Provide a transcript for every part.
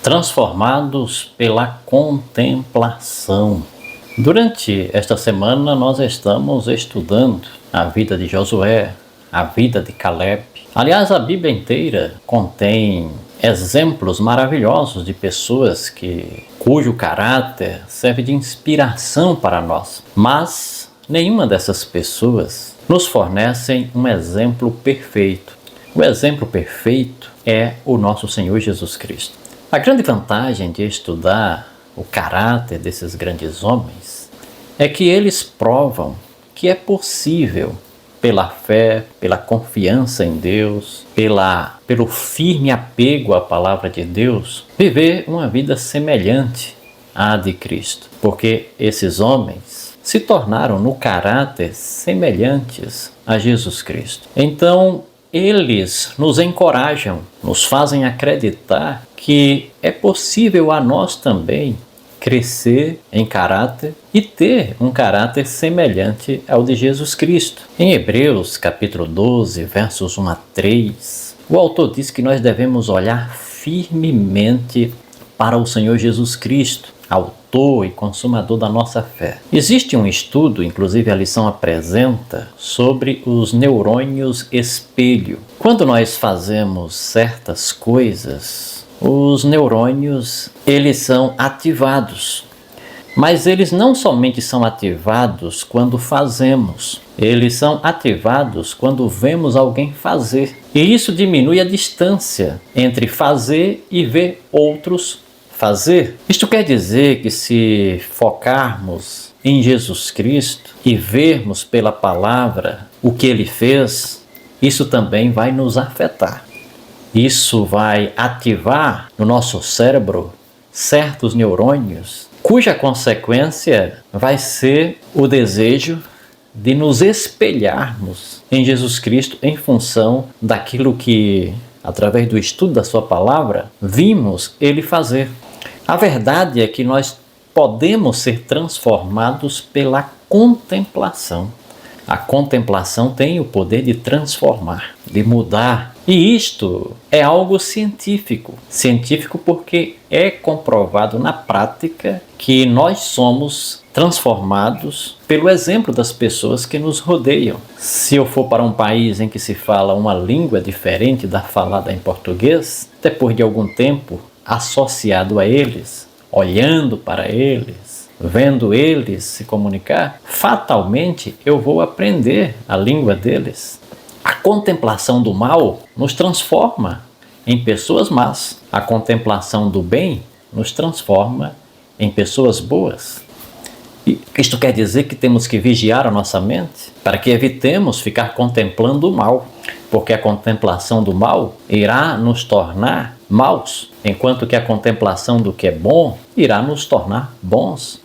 Transformados pela contemplação. Durante esta semana nós estamos estudando a vida de Josué, a vida de Caleb. Aliás, a Bíblia inteira contém exemplos maravilhosos de pessoas cujo caráter serve de inspiração para nós. Mas nenhuma dessas pessoas nos fornecem um exemplo perfeito. O exemplo perfeito é o nosso Senhor Jesus Cristo. A grande vantagem de estudar o caráter desses grandes homens é que eles provam que é possível, pela fé, pela confiança em Deus, pelo firme apego à palavra de Deus, viver uma vida semelhante à de Cristo. Porque esses homens se tornaram no caráter semelhantes a Jesus Cristo. Então, eles nos encorajam, nos fazem acreditar que é possível a nós também crescer em caráter e ter um caráter semelhante ao de Jesus Cristo. Em Hebreus capítulo 12, versos 1 a 3, o autor diz que nós devemos olhar firmemente para o Senhor Jesus Cristo, autor e consumador da nossa fé. Existe um estudo, inclusive a lição apresenta, sobre os neurônios espelho. Quando nós fazemos certas coisas, os neurônios, eles são ativados. Mas eles não somente são ativados quando fazemos, eles são ativados quando vemos alguém fazer. E isso diminui a distância entre fazer e ver outros fazer. Isto quer dizer que se focarmos em Jesus Cristo e vermos pela palavra o que Ele fez, isso também vai nos afetar. Isso vai ativar no nosso cérebro certos neurônios, cuja consequência vai ser o desejo de nos espelharmos em Jesus Cristo em função daquilo que, através do estudo da sua palavra, vimos Ele fazer. A verdade é que nós podemos ser transformados pela contemplação. A contemplação tem o poder de transformar, de mudar. E isto é algo científico. Científico porque é comprovado na prática que nós somos transformados pelo exemplo das pessoas que nos rodeiam. Se eu for para um país em que se fala uma língua diferente da falada em português, depois de algum tempo associado a eles, olhando para eles, vendo eles se comunicar, fatalmente eu vou aprender a língua deles. A contemplação do mal nos transforma em pessoas más. A contemplação do bem nos transforma em pessoas boas. E isto quer dizer que temos que vigiar a nossa mente para que evitemos ficar contemplando o mal, porque a contemplação do mal irá nos tornar maus, enquanto que a contemplação do que é bom irá nos tornar bons.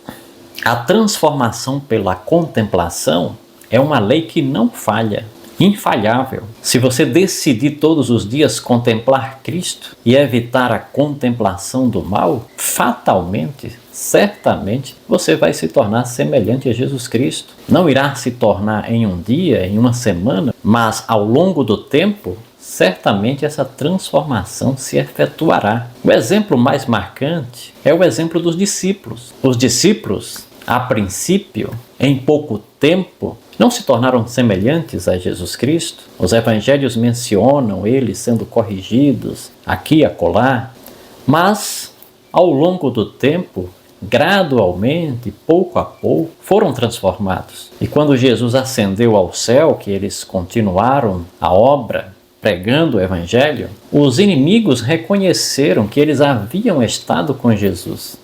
A transformação pela contemplação é uma lei que não falha, infalhável. Se você decidir todos os dias contemplar Cristo e evitar a contemplação do mal, fatalmente, certamente, você vai se tornar semelhante a Jesus Cristo. Não irá se tornar em um dia, em uma semana, mas ao longo do tempo, certamente essa transformação se efetuará. O exemplo mais marcante é o exemplo dos discípulos. Os discípulos, a princípio, em pouco tempo, não se tornaram semelhantes a Jesus Cristo. Os evangelhos mencionam eles sendo corrigidos aqui e acolá, mas ao longo do tempo, gradualmente, pouco a pouco, foram transformados. E quando Jesus ascendeu ao céu, que eles continuaram a obra, pregando o evangelho, os inimigos reconheceram que eles haviam estado com Jesus.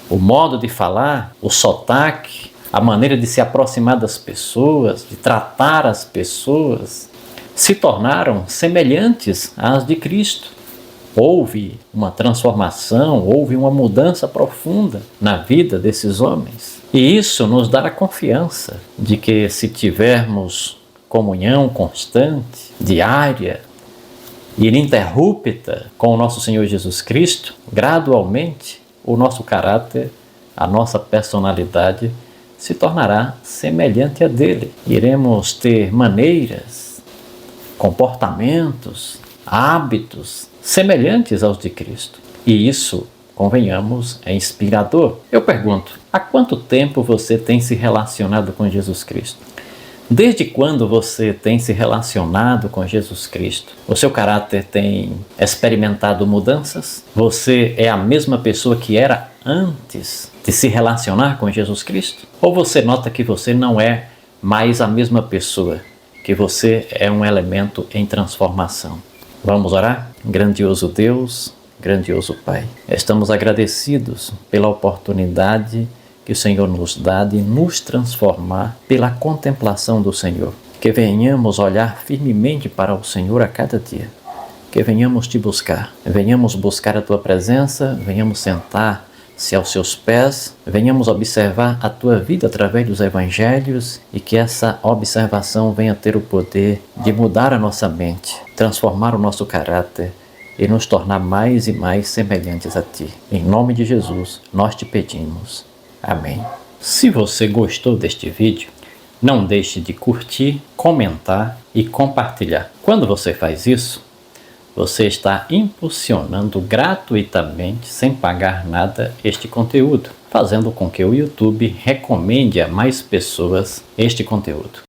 O modo de falar, o sotaque, a maneira de se aproximar das pessoas, de tratar as pessoas, se tornaram semelhantes às de Cristo. Houve uma transformação, houve uma mudança profunda na vida desses homens. E isso nos dá a confiança de que se tivermos comunhão constante, diária e ininterrupta com o nosso Senhor Jesus Cristo, gradualmente o nosso caráter, a nossa personalidade se tornará semelhante a dele. Iremos ter maneiras, comportamentos, hábitos semelhantes aos de Cristo. E isso convenhamos, é inspirador. Eu pergunto, há quanto tempo você tem se relacionado com Jesus Cristo? Desde quando você tem se relacionado com Jesus Cristo? O seu caráter tem experimentado mudanças? Você é a mesma pessoa que era antes de se relacionar com Jesus Cristo? Ou você nota que você não é mais a mesma pessoa, que você é um elemento em transformação? Vamos orar? Grandioso Deus, grandioso Pai, estamos agradecidos pela oportunidade que o Senhor nos dá de nos transformar pela contemplação do Senhor. Que venhamos olhar firmemente para o Senhor a cada dia. Que venhamos te buscar. Venhamos buscar a tua presença, venhamos sentar-se aos seus pés, venhamos observar a tua vida através dos evangelhos e que essa observação venha ter o poder de mudar a nossa mente, transformar o nosso caráter e nos tornar mais e mais semelhantes a ti. Em nome de Jesus, nós te pedimos. Amém. Se você gostou deste vídeo, não deixe de curtir, comentar e compartilhar. Quando você faz isso, você está impulsionando gratuitamente, sem pagar nada, este conteúdo, fazendo com que o YouTube recomende a mais pessoas este conteúdo.